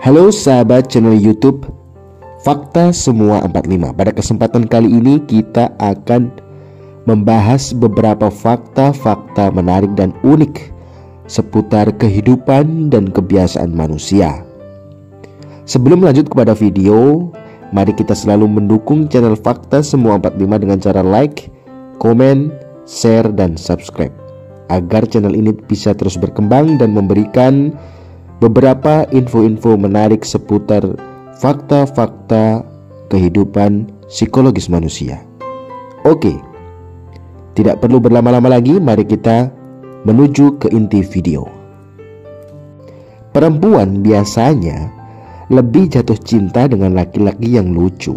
Halo sahabat channel YouTube Fakta Semua 45. Pada kesempatan kali ini kita akan membahas beberapa fakta-fakta menarik dan unik seputar kehidupan dan kebiasaan manusia. Sebelum lanjut kepada video, mari kita selalu mendukung channel Fakta Semua 45 dengan cara like, komen, share, dan subscribe agar channel ini bisa terus berkembang dan memberikan beberapa info-info menarik seputar fakta-fakta kehidupan psikologis manusia. Oke, tidak perlu berlama-lama lagi, mari kita menuju ke inti video. Perempuan biasanya lebih jatuh cinta dengan laki-laki yang lucu.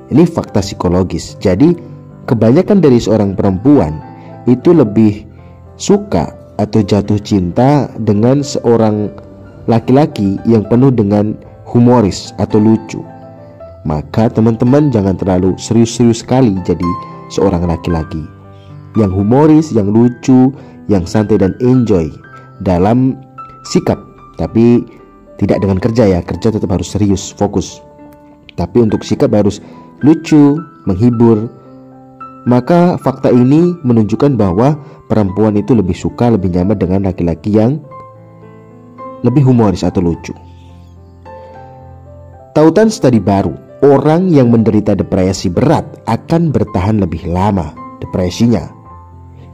Ini fakta psikologis. Jadi kebanyakan dari seorang perempuan itu lebih suka atau jatuh cinta dengan seorang laki-laki yang penuh dengan humoris atau lucu. Maka teman-teman jangan terlalu serius-serius sekali jadi seorang laki-laki yang humoris, yang lucu, yang santai dan enjoy dalam sikap. Tapi tidak dengan kerja ya, kerja tetap harus serius, fokus. Tapi untuk sikap harus lucu, menghibur. Maka fakta ini menunjukkan bahwa perempuan itu lebih suka, lebih nyaman dengan laki-laki yang lebih humoris atau lucu. Tautan studi baru, orang yang menderita depresi berat akan bertahan lebih lama depresinya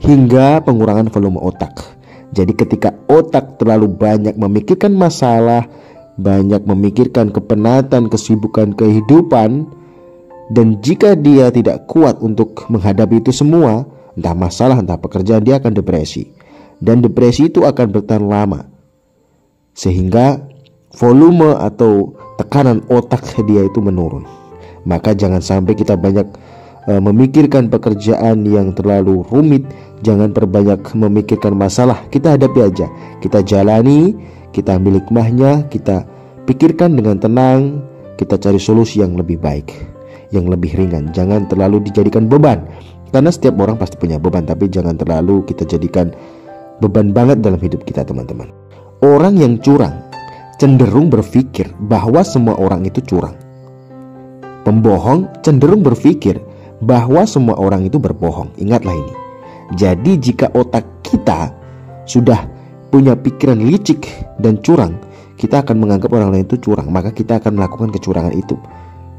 hingga pengurangan volume otak. Jadi ketika otak terlalu banyak memikirkan masalah, banyak memikirkan kepenatan, kesibukan kehidupan, dan jika dia tidak kuat untuk menghadapi itu semua, entah masalah, entah pekerjaan, dia akan depresi. Dan depresi itu akan bertahan lama, sehingga volume atau tekanan otak dia itu menurun. Maka jangan sampai kita banyak memikirkan pekerjaan yang terlalu rumit. Jangan terbanyak memikirkan masalah. Kita hadapi aja, kita jalani, kita ambil hikmahnya, kita pikirkan dengan tenang, kita cari solusi yang lebih baik, yang lebih ringan. Jangan terlalu dijadikan beban, karena setiap orang pasti punya beban, tapi jangan terlalu kita jadikan beban banget dalam hidup kita, teman-teman. Orang yang curang cenderung berpikir bahwa semua orang itu curang. Pembohong cenderung berpikir bahwa semua orang itu berbohong. Ingatlah ini. Jadi jika otak kita sudah punya pikiran licik dan curang, kita akan menganggap orang lain itu curang, maka kita akan melakukan kecurangan itu.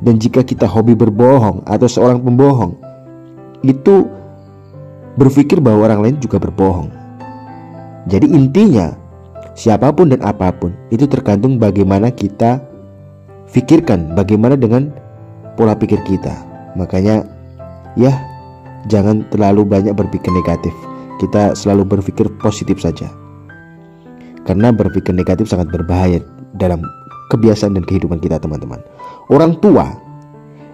Dan jika kita hobi berbohong atau seorang pembohong, itu berpikir bahwa orang lain juga berbohong. Jadi intinya, siapapun dan apapun itu tergantung bagaimana kita pikirkan, bagaimana dengan pola pikir kita. Makanya ya, jangan terlalu banyak berpikir negatif. Kita selalu berpikir positif saja, karena berpikir negatif sangat berbahaya dalam kebiasaan dan kehidupan kita, teman-teman. Orang tua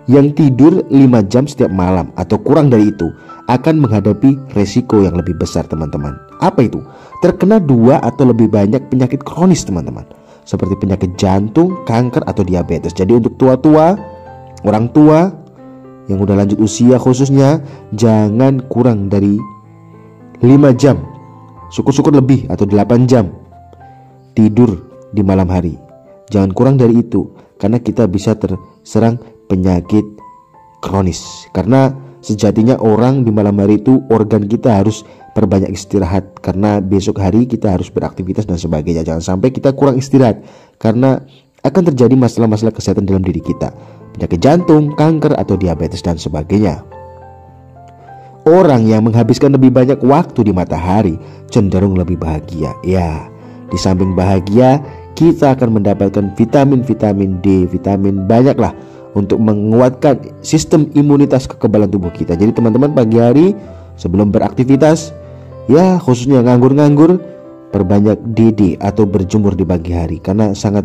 yang tidur 5 jam setiap malam atau kurang dari itu akan menghadapi resiko yang lebih besar, teman-teman. Apa itu? Terkena 2 atau lebih banyak penyakit kronis, teman-teman, seperti penyakit jantung, kanker, atau diabetes. Jadi untuk tua-tua, orang tua yang udah lanjut usia khususnya, jangan kurang dari 5 jam, syukur-syukur lebih, atau 8 jam tidur di malam hari. Jangan kurang dari itu, karena kita bisa terserang penyakit kronis. Karena sejatinya orang di malam hari itu organ kita harus perbanyak istirahat, karena besok hari kita harus beraktivitas dan sebagainya. Jangan sampai kita kurang istirahat, karena akan terjadi masalah-masalah kesehatan dalam diri kita, penyakit jantung, kanker, atau diabetes dan sebagainya. Orang yang menghabiskan lebih banyak waktu di matahari cenderung lebih bahagia. Ya, di samping bahagia, kita akan mendapatkan vitamin D, vitamin banyaklah untuk menguatkan sistem imunitas kekebalan tubuh kita. Jadi teman-teman, pagi hari sebelum beraktivitas, ya khususnya nganggur-nganggur, perbanyak DD atau berjemur di pagi hari, karena sangat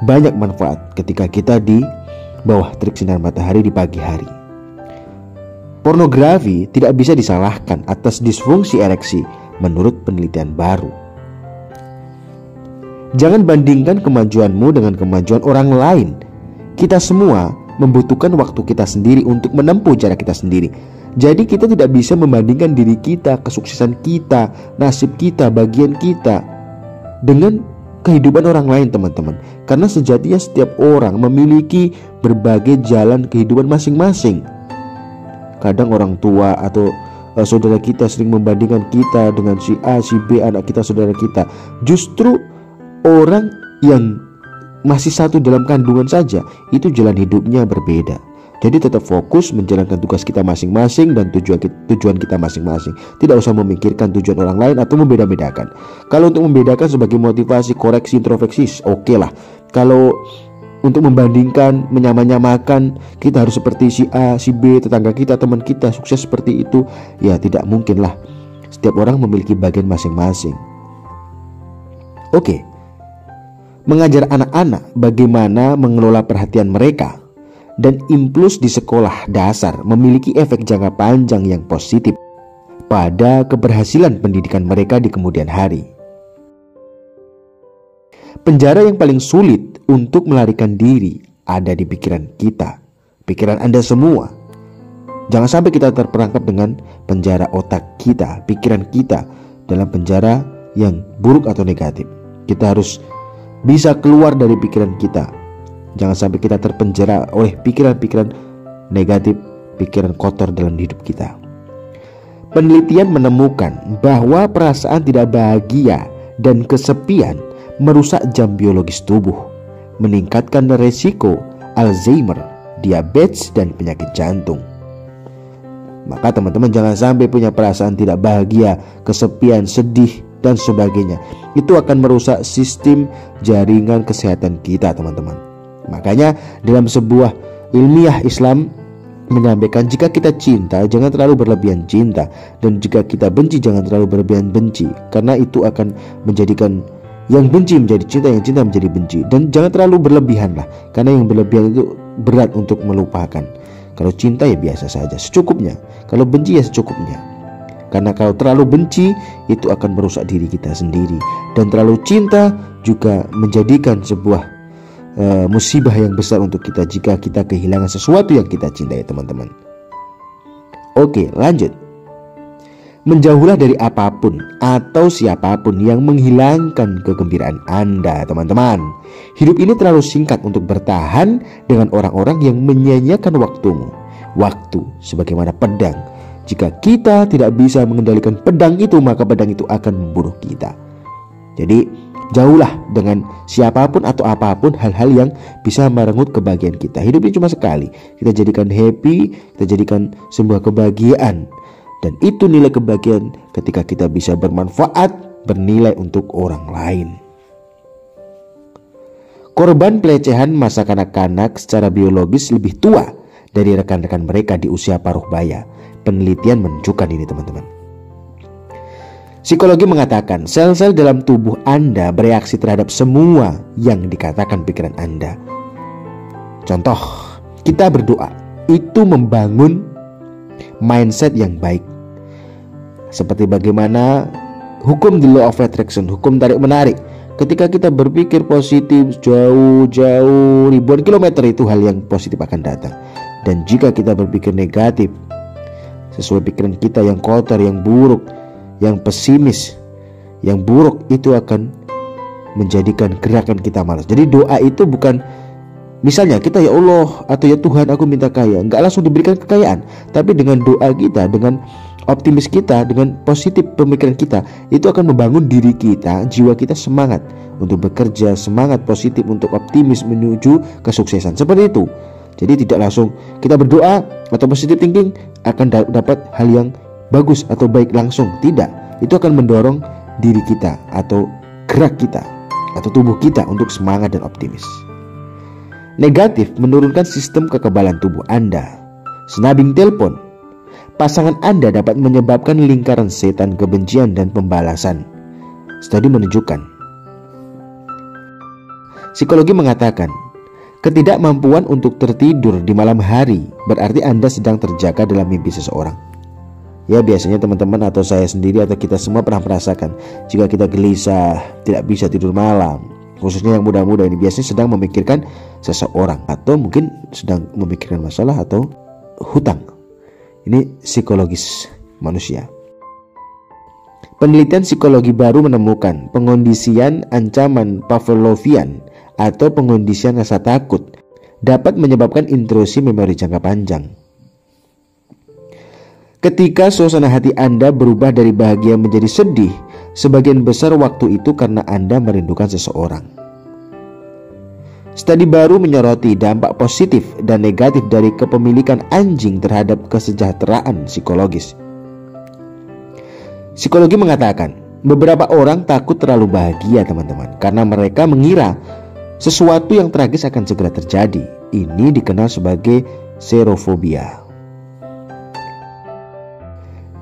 banyak manfaat ketika kita di bawah terik sinar matahari di pagi hari. Pornografi tidak bisa disalahkan atas disfungsi ereksi menurut penelitian baru. Jangan bandingkan kemajuanmu dengan kemajuan orang lain. Kita semua membutuhkan waktu kita sendiri untuk menempuh jarak kita sendiri. Jadi kita tidak bisa membandingkan diri kita, kesuksesan kita, nasib kita, bagian kita dengan kehidupan orang lain teman-teman. Karena sejatinya setiap orang memiliki berbagai jalan kehidupan masing-masing. Kadang orang tua atau saudara kita sering membandingkan kita dengan si A, si B, anak kita, saudara kita. Justru orang yang masih satu dalam kandungan saja itu jalan hidupnya berbeda. Jadi tetap fokus menjalankan tugas kita masing-masing dan tujuan kita masing-masing. Tidak usah memikirkan tujuan orang lain atau membeda-bedakan. Kalau untuk membedakan sebagai motivasi, koreksi, introspeksi, oke lah. Kalau untuk membandingkan, menyamakan, kita harus seperti si A, si B, tetangga kita, teman kita, sukses seperti itu, ya tidak mungkin lah. Setiap orang memiliki bagian masing-masing. Oke. Mengajar anak-anak bagaimana mengelola perhatian mereka dan impuls di sekolah dasar memiliki efek jangka panjang yang positif pada keberhasilan pendidikan mereka di kemudian hari. Penjara yang paling sulit untuk melarikan diri ada di pikiran kita, pikiran Anda semua. Jangan sampai kita terperangkap dengan penjara otak kita, pikiran kita dalam penjara yang buruk atau negatif. Kita harus bisa keluar dari pikiran kita. Jangan sampai kita terpenjara oleh pikiran-pikiran negatif, pikiran kotor dalam hidup kita. Penelitian menemukan bahwa perasaan tidak bahagia dan kesepian merusak jam biologis tubuh, meningkatkan resiko Alzheimer, diabetes, dan penyakit jantung. Maka teman-teman jangan sampai punya perasaan tidak bahagia, kesepian, sedih, dan sebagainya. Itu akan merusak sistem jaringan kesehatan kita teman-teman. Makanya dalam sebuah ilmiah Islam menyampaikan jika kita cinta jangan terlalu berlebihan cinta, dan jika kita benci jangan terlalu berlebihan benci, karena itu akan menjadikan yang benci menjadi cinta, yang cinta menjadi benci. Dan jangan terlalu berlebihan lah, karena yang berlebihan itu berat untuk melupakan. Kalau cinta ya biasa saja, secukupnya. Kalau benci ya secukupnya. Karena kalau terlalu benci itu akan merusak diri kita sendiri, dan terlalu cinta juga menjadikan sebuah musibah yang besar untuk kita jika kita kehilangan sesuatu yang kita cintai teman-teman. Oke, lanjut. Menjauhlah dari apapun atau siapapun yang menghilangkan kegembiraan Anda teman-teman. Hidup ini terlalu singkat untuk bertahan dengan orang-orang yang menyia-nyiakan waktumu. Waktu sebagaimana pedang. Jika kita tidak bisa mengendalikan pedang itu, maka pedang itu akan membunuh kita. Jadi jauhlah dengan siapapun atau apapun hal-hal yang bisa merenggut kebahagiaan kita. Hidup ini cuma sekali. Kita jadikan happy, kita jadikan sebuah kebahagiaan. Dan itu nilai kebahagiaan ketika kita bisa bermanfaat, bernilai untuk orang lain. Korban pelecehan masa kanak-kanak secara biologis lebih tua dari rekan-rekan mereka di usia paruh baya. Penelitian menunjukkan ini teman-teman. Psikologi mengatakan sel-sel dalam tubuh Anda bereaksi terhadap semua yang dikatakan pikiran Anda. Contoh, kita berdoa itu membangun mindset yang baik. Seperti bagaimana hukum the law of attraction, hukum tarik menarik. Ketika kita berpikir positif, jauh-jauh ribuan kilometer itu hal yang positif akan datang. Dan jika kita berpikir negatif, sesuai pikiran kita yang kotor, yang buruk, yang pesimis, yang buruk, itu akan menjadikan gerakan kita malas. Jadi doa itu bukan misalnya kita ya Allah atau ya Tuhan aku minta kaya, enggak langsung diberikan kekayaan. Tapi dengan doa kita, dengan optimis kita, dengan positif pemikiran kita, itu akan membangun diri kita, jiwa kita semangat untuk bekerja, semangat positif untuk optimis menuju kesuksesan. Seperti itu. Jadi tidak langsung kita berdoa atau positive thinking akan dapat hal yang bagus atau baik langsung. Tidak. Itu akan mendorong diri kita atau gerak kita atau tubuh kita untuk semangat dan optimis. Negatif menurunkan sistem kekebalan tubuh Anda. Senabing telepon, pasangan Anda dapat menyebabkan lingkaran setan kebencian dan pembalasan. Studi menunjukkan. Psikologi mengatakan ketidakmampuan untuk tertidur di malam hari berarti Anda sedang terjaga dalam mimpi seseorang. Ya biasanya teman-teman atau saya sendiri atau kita semua pernah merasakan jika kita gelisah, tidak bisa tidur malam, khususnya yang muda-muda ini biasanya sedang memikirkan seseorang atau mungkin sedang memikirkan masalah atau hutang. Ini psikologis manusia. Penelitian psikologi baru menemukan pengondisian ancaman Pavlovian atau pengondisian rasa takut dapat menyebabkan intrusi memori jangka panjang. Ketika suasana hati Anda berubah dari bahagia menjadi sedih, sebagian besar waktu itu karena Anda merindukan seseorang. Studi baru menyoroti dampak positif dan negatif dari kepemilikan anjing terhadap kesejahteraan psikologis. Psikologi mengatakan, beberapa orang takut terlalu bahagia teman-teman, karena mereka mengira sesuatu yang tragis akan segera terjadi. Ini dikenal sebagai serofobia.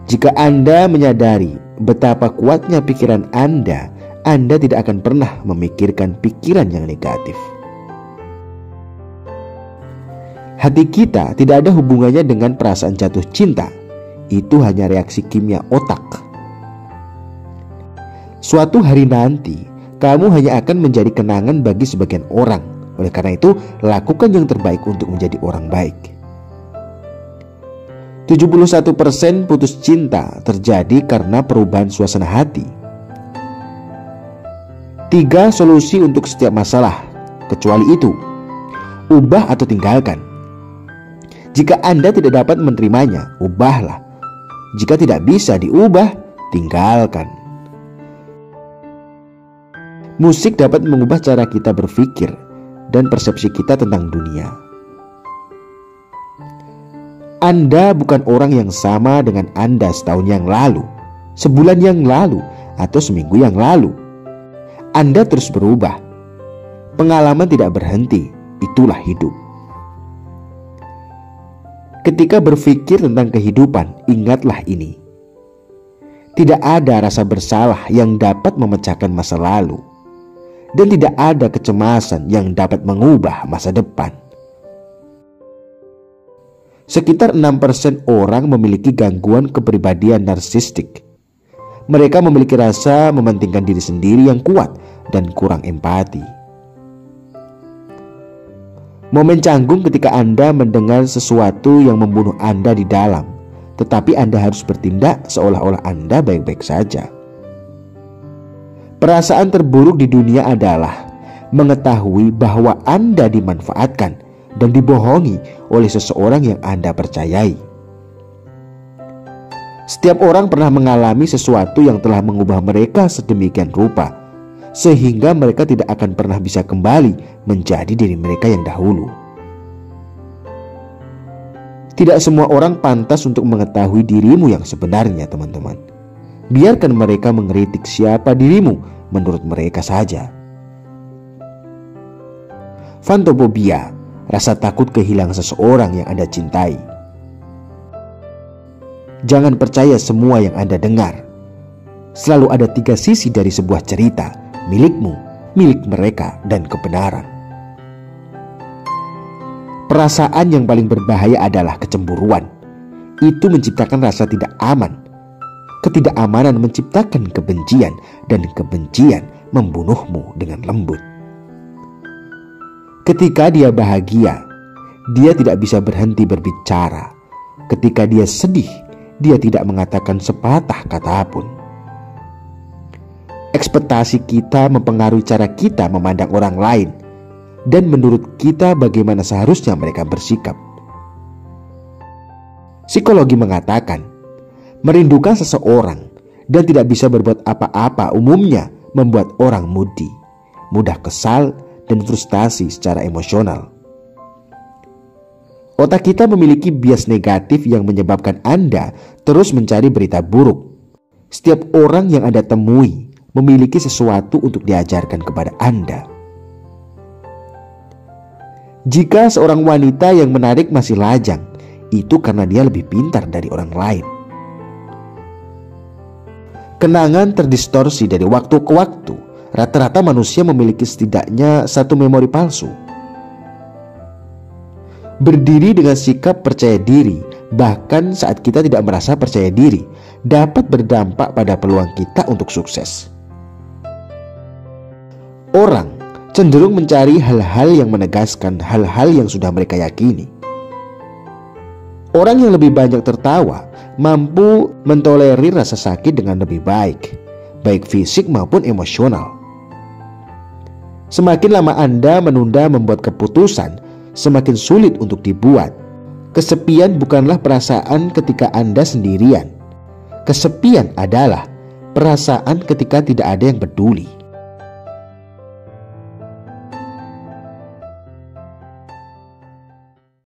Jika Anda menyadari betapa kuatnya pikiran Anda tidak akan pernah memikirkan pikiran yang negatif. Hati kita tidak ada hubungannya dengan perasaan jatuh cinta. Itu hanya reaksi kimia otak. Suatu hari nanti, kamu hanya akan menjadi kenangan bagi sebagian orang. Oleh karena itu, lakukan yang terbaik untuk menjadi orang baik. 71% putus cinta terjadi karena perubahan suasana hati. 3 solusi untuk setiap masalah, kecuali itu: ubah atau tinggalkan. Jika Anda tidak dapat menerimanya, ubahlah. Jika tidak bisa diubah, tinggalkan. Musik dapat mengubah cara kita berpikir dan persepsi kita tentang dunia. Anda bukan orang yang sama dengan Anda setahun yang lalu, sebulan yang lalu, atau seminggu yang lalu. Anda terus berubah. Pengalaman tidak berhenti, itulah hidup. Ketika berpikir tentang kehidupan, ingatlah ini. Tidak ada rasa bersalah yang dapat memecahkan masa lalu. Dan tidak ada kecemasan yang dapat mengubah masa depan. Sekitar 6% orang memiliki gangguan kepribadian narsistik. Mereka memiliki rasa mementingkan diri sendiri yang kuat dan kurang empati. Momen canggung ketika Anda mendengar sesuatu yang membunuh Anda di dalam, tetapi Anda harus bertindak seolah-olah Anda baik-baik saja. Perasaan terburuk di dunia adalah mengetahui bahwa Anda dimanfaatkan dan dibohongi oleh seseorang yang Anda percayai. Setiap orang pernah mengalami sesuatu yang telah mengubah mereka sedemikian rupa, sehingga mereka tidak akan pernah bisa kembali menjadi diri mereka yang dahulu. Tidak semua orang pantas untuk mengetahui dirimu yang sebenarnya, teman-teman. Biarkan mereka mengkritik siapa dirimu menurut mereka saja. Fantofobia, rasa takut kehilangan seseorang yang Anda cintai. Jangan percaya semua yang Anda dengar. Selalu ada 3 sisi dari sebuah cerita, milikmu, milik mereka, dan kebenaran. Perasaan yang paling berbahaya adalah kecemburuan. Itu menciptakan rasa tidak aman. Ketidakamanan menciptakan kebencian, dan kebencian membunuhmu dengan lembut. Ketika dia bahagia, dia tidak bisa berhenti berbicara. Ketika dia sedih, dia tidak mengatakan sepatah kata pun. Ekspektasi kita mempengaruhi cara kita memandang orang lain, dan menurut kita bagaimana seharusnya mereka bersikap. Psikologi mengatakan, merindukan seseorang dan tidak bisa berbuat apa-apa umumnya membuat orang moody, mudah kesal, dan frustasi secara emosional. Otak kita memiliki bias negatif yang menyebabkan Anda terus mencari berita buruk. Setiap orang yang Anda temui memiliki sesuatu untuk diajarkan kepada Anda. Jika seorang wanita yang menarik masih lajang, itu karena dia lebih pintar dari orang lain. Kenangan terdistorsi dari waktu ke waktu. Rata-rata manusia memiliki setidaknya 1 memori palsu. Berdiri dengan sikap percaya diri, bahkan saat kita tidak merasa percaya diri, dapat berdampak pada peluang kita untuk sukses. Orang cenderung mencari hal-hal yang menegaskan hal-hal yang sudah mereka yakini. Orang yang lebih banyak tertawa mampu mentolerir rasa sakit dengan lebih baik, baik fisik maupun emosional. Semakin lama Anda menunda membuat keputusan, semakin sulit untuk dibuat. Kesepian bukanlah perasaan ketika Anda sendirian. Kesepian adalah perasaan ketika tidak ada yang peduli.